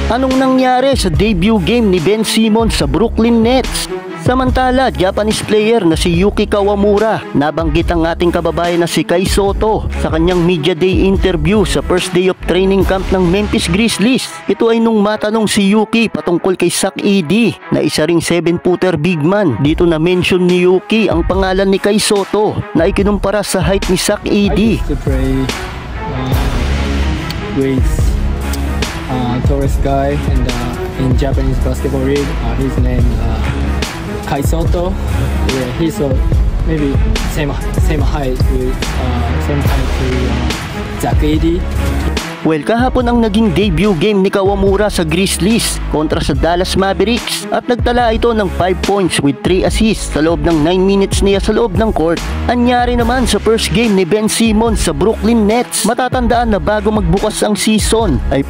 Anong nangyari sa debut game ni Ben Simmons sa Brooklyn Nets? Samantala, Japanese player na si Yuki Kawamura, nabanggit ang ating kababayan na si Kai Sotto sa kanyang media day interview sa first day of training camp ng Memphis Grizzlies. Ito ay nung matanong si Yuki patungkol kay Zach Edey na isa ring 7-footer big man. Dito na mention ni Yuki ang pangalan ni Kai Sotto na ikinumpara sa height ni Zach Edey. I used to play with Torres guy and in Japanese basketball league, his name Kai Sotto. Yeah, he's maybe same height with same height to Zach Edey. Well, kahapon ang naging debut game ni Kawamura sa Grizzlies kontra sa Dallas Mavericks at nagtala ito ng 5 points with 3 assists sa loob ng 9 minutes niya sa loob ng court. Anyari naman sa first game ni Ben Simmons sa Brooklyn Nets. Matatandaan na bago magbukas ang season ay